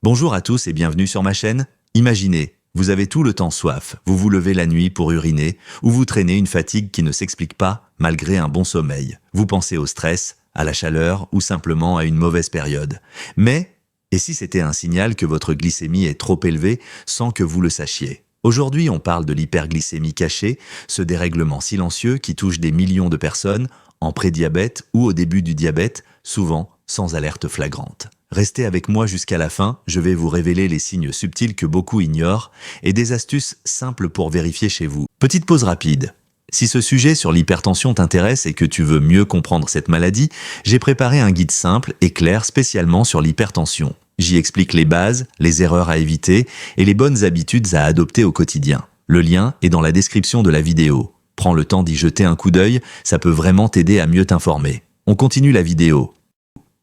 Bonjour à tous et bienvenue sur ma chaîne. Imaginez, vous avez tout le temps soif, vous vous levez la nuit pour uriner, ou vous traînez une fatigue qui ne s'explique pas malgré un bon sommeil. Vous pensez au stress, à la chaleur ou simplement à une mauvaise période. Mais, et si c'était un signal que votre glycémie est trop élevée sans que vous le sachiez? Aujourd'hui, on parle de l'hyperglycémie cachée, ce dérèglement silencieux qui touche des millions de personnes en prédiabète ou au début du diabète, souvent sans alerte flagrante. Restez avec moi jusqu'à la fin, je vais vous révéler les signes subtils que beaucoup ignorent et des astuces simples pour vérifier chez vous. Petite pause rapide. Si ce sujet sur l'hypertension t'intéresse et que tu veux mieux comprendre cette maladie, j'ai préparé un guide simple et clair spécialement sur l'hypertension. J'y explique les bases, les erreurs à éviter et les bonnes habitudes à adopter au quotidien. Le lien est dans la description de la vidéo. Prends le temps d'y jeter un coup d'œil, ça peut vraiment t'aider à mieux t'informer. On continue la vidéo.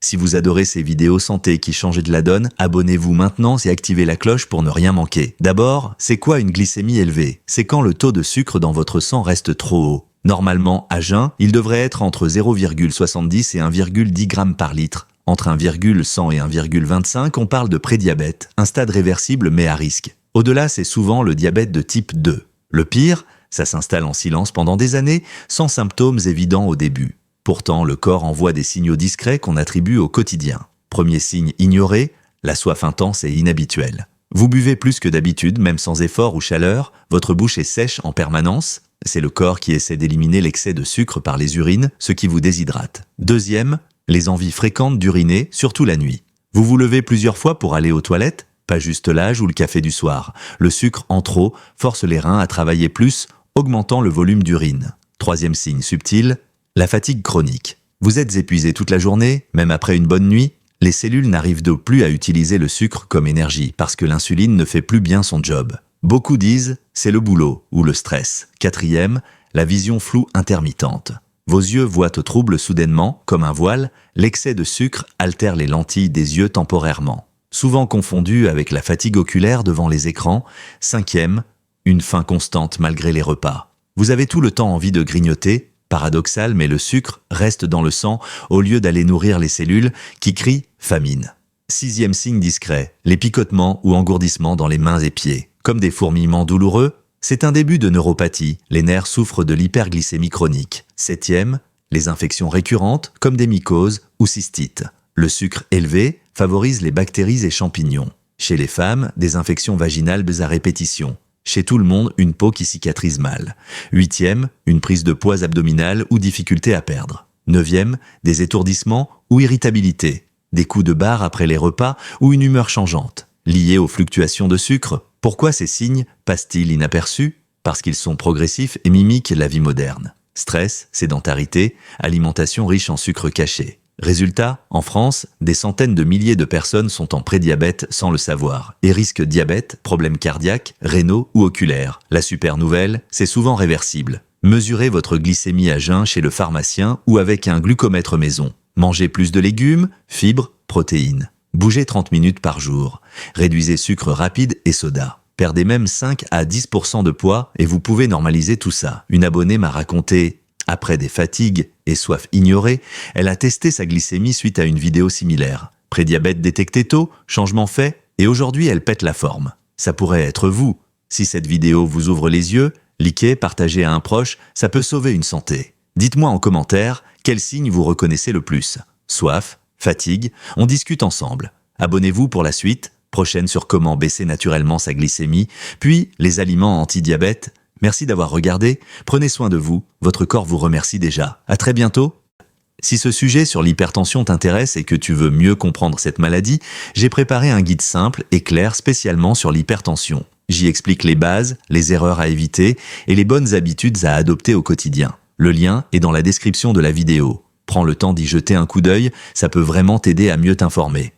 Si vous adorez ces vidéos santé qui changent de la donne, abonnez-vous maintenant et activez la cloche pour ne rien manquer. D'abord, c'est quoi une glycémie élevée? C'est quand le taux de sucre dans votre sang reste trop haut. Normalement, à jeun, il devrait être entre 0,70 et 1,10 g par litre. Entre 1,100 et 1,25, on parle de prédiabète, un stade réversible mais à risque. Au-delà, c'est souvent le diabète de type 2. Le pire, ça s'installe en silence pendant des années, sans symptômes évidents au début. Pourtant, le corps envoie des signaux discrets qu'on attribue au quotidien. Premier signe ignoré, la soif intense et inhabituelle. Vous buvez plus que d'habitude, même sans effort ou chaleur, votre bouche est sèche en permanence. C'est le corps qui essaie d'éliminer l'excès de sucre par les urines, ce qui vous déshydrate. Deuxième, les envies fréquentes d'uriner, surtout la nuit. Vous vous levez plusieurs fois pour aller aux toilettes, pas juste l'âge ou le café du soir. Le sucre en trop force les reins à travailler plus, augmentant le volume d'urine. Troisième signe subtil, la fatigue chronique. Vous êtes épuisé toute la journée, même après une bonne nuit. Les cellules n'arrivent donc plus à utiliser le sucre comme énergie parce que l'insuline ne fait plus bien son job. Beaucoup disent c'est le boulot ou le stress. Quatrième, la vision floue intermittente. Vos yeux voient au trouble soudainement, comme un voile, l'excès de sucre altère les lentilles des yeux temporairement. Souvent confondu avec la fatigue oculaire devant les écrans. Cinquième, une faim constante malgré les repas. Vous avez tout le temps envie de grignoter. Paradoxal, mais le sucre reste dans le sang au lieu d'aller nourrir les cellules qui crient « famine ». Sixième signe discret, les picotements ou engourdissements dans les mains et pieds. Comme des fourmillements douloureux, c'est un début de neuropathie, les nerfs souffrent de l'hyperglycémie chronique. Septième, les infections récurrentes comme des mycoses ou cystites. Le sucre élevé favorise les bactéries et champignons. Chez les femmes, des infections vaginales à répétition. Chez tout le monde, une peau qui cicatrise mal. Huitième, une prise de poids abdominale ou difficulté à perdre. Neuvième, des étourdissements ou irritabilité. Des coups de barre après les repas ou une humeur changeante. Liés aux fluctuations de sucre. Pourquoi ces signes passent-ils inaperçus? Parce qu'ils sont progressifs et mimiquent la vie moderne. Stress, sédentarité, alimentation riche en sucre caché. Résultat, en France, des centaines de milliers de personnes sont en prédiabète sans le savoir et risquent diabète, problèmes cardiaques, rénaux ou oculaires. La super nouvelle, c'est souvent réversible. Mesurez votre glycémie à jeun chez le pharmacien ou avec un glucomètre maison. Mangez plus de légumes, fibres, protéines. Bougez 30 minutes par jour. Réduisez sucre rapide et soda. Perdez même 5 à 10% de poids et vous pouvez normaliser tout ça. Une abonnée m'a raconté après des fatigues et soif ignorée, elle a testé sa glycémie suite à une vidéo similaire. Prédiabète détecté tôt, changement fait, et aujourd'hui elle pète la forme. Ça pourrait être vous. Si cette vidéo vous ouvre les yeux, likez, partagez à un proche, ça peut sauver une santé. Dites-moi en commentaire quel signe vous reconnaissez le plus. Soif, fatigue, on discute ensemble. Abonnez-vous pour la suite, prochaine sur comment baisser naturellement sa glycémie, puis les aliments anti-diabète. Merci d'avoir regardé, prenez soin de vous, votre corps vous remercie déjà. À très bientôt. Si ce sujet sur l'hypertension t'intéresse et que tu veux mieux comprendre cette maladie, j'ai préparé un guide simple et clair spécialement sur l'hypertension. J'y explique les bases, les erreurs à éviter et les bonnes habitudes à adopter au quotidien. Le lien est dans la description de la vidéo. Prends le temps d'y jeter un coup d'œil, ça peut vraiment t'aider à mieux t'informer.